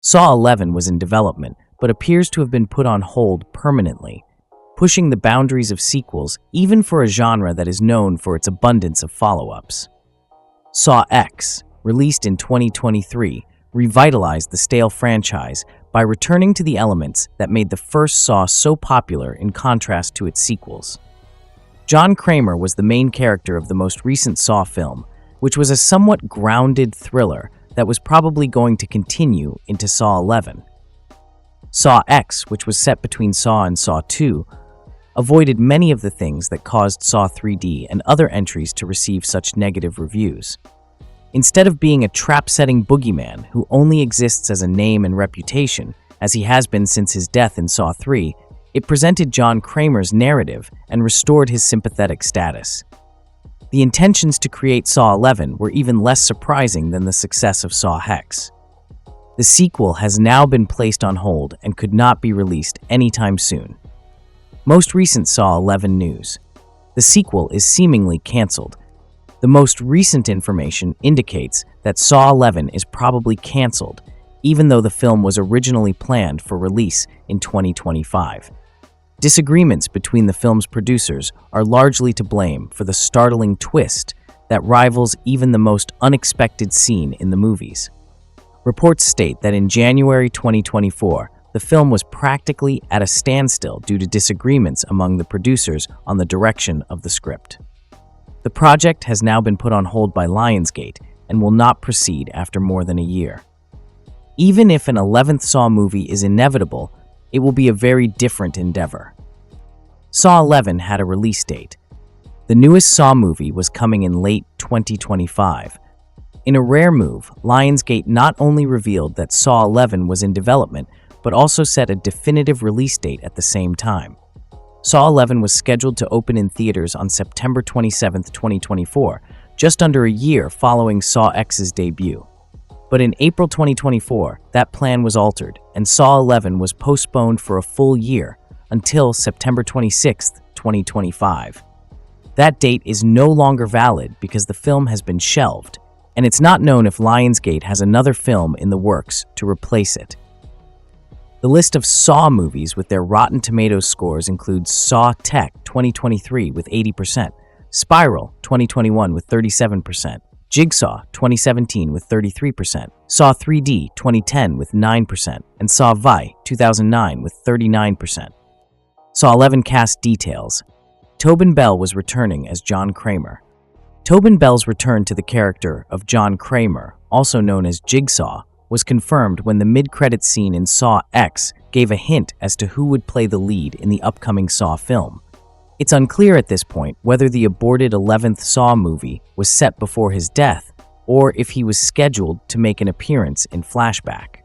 Saw 11 was in development, but appears to have been put on hold permanently, pushing the boundaries of sequels even for a genre that is known for its abundance of follow-ups. Saw X, released in 2023, revitalized the stale franchise by returning to the elements that made the first Saw so popular in contrast to its sequels. John Kramer was the main character of the most recent Saw film, which was a somewhat grounded thriller that was probably going to continue into Saw 11. Saw X, which was set between Saw and Saw 2, avoided many of the things that caused Saw 3D and other entries to receive such negative reviews. Instead of being a trap-setting boogeyman who only exists as a name and reputation, as he has been since his death in Saw 3, it presented John Kramer's narrative and restored his sympathetic status. The intentions to create Saw 11 were even less surprising than the success of Saw X. The sequel has now been placed on hold and could not be released anytime soon. Most recent Saw 11 news. The sequel is seemingly canceled. The most recent information indicates that Saw 11 is probably canceled, even though the film was originally planned for release in 2025. Disagreements between the film's producers are largely to blame for the startling twist that rivals even the most unexpected scene in the movies. Reports state that in January 2024, the film was practically at a standstill due to disagreements among the producers on the direction of the script. The project has now been put on hold by Lionsgate and will not proceed after more than a year. Even if an 11th Saw movie is inevitable, it will be a very different endeavor. Saw 11 had a release date. The newest Saw movie was coming in late 2025. In a rare move, Lionsgate not only revealed that Saw 11 was in development, but also set a definitive release date at the same time. Saw 11 was scheduled to open in theaters on September 27, 2024, just under a year following Saw X's debut. But in April 2024, that plan was altered, and Saw 11 was postponed for a full year until September 26, 2025. That date is no longer valid because the film has been shelved, and it's not known if Lionsgate has another film in the works to replace it. The list of Saw movies with their Rotten Tomatoes scores includes Saw Tech 2023 with 80%, Spiral 2021 with 37%, Jigsaw 2017 with 33%, Saw 3D 2010 with 9%, and Saw Vi 2009 with 39%. Saw 11 cast details. Tobin Bell was returning as John Kramer. Tobin Bell's return to the character of John Kramer, also known as Jigsaw, was confirmed when the mid-credits scene in Saw X gave a hint as to who would play the lead in the upcoming Saw film. It's unclear at this point whether the aborted 11th Saw movie was set before his death or if he was scheduled to make an appearance in flashback.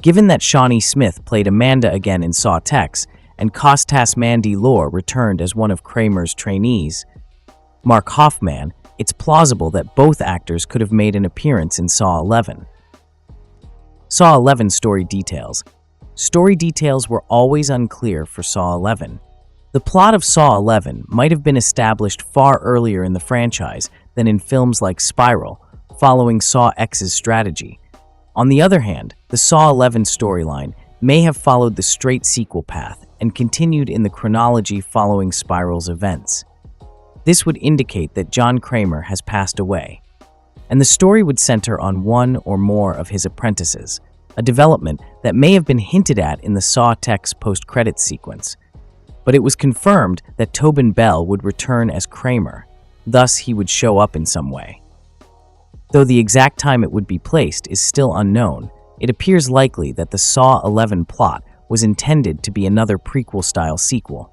Given that Shawnee Smith played Amanda again in Saw X and Costas Mandylor returned as one of Kramer's trainees, Mark Hoffman, it's plausible that both actors could have made an appearance in Saw 11. Saw 11 story details. Story details were always unclear for Saw 11. The plot of Saw 11 might have been established far earlier in the franchise than in films like Spiral, following Saw X's strategy. On the other hand, the Saw 11 storyline may have followed the straight sequel path and continued in the chronology following Spiral's events. This would indicate that John Kramer has passed away, and the story would center on one or more of his apprentices, a development that may have been hinted at in the Saw Tech's post-credits sequence. But it was confirmed that Tobin Bell would return as Kramer, thus he would show up in some way. Though the exact time it would be placed is still unknown, it appears likely that the Saw 11 plot was intended to be another prequel-style sequel.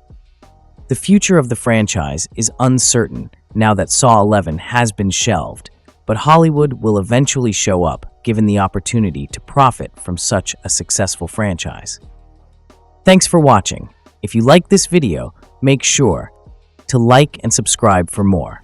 The future of the franchise is uncertain now that Saw 11 has been shelved, but Hollywood will eventually show up given the opportunity to profit from such a successful franchise. Thanks for watching. If you like this video, make sure to like and subscribe for more.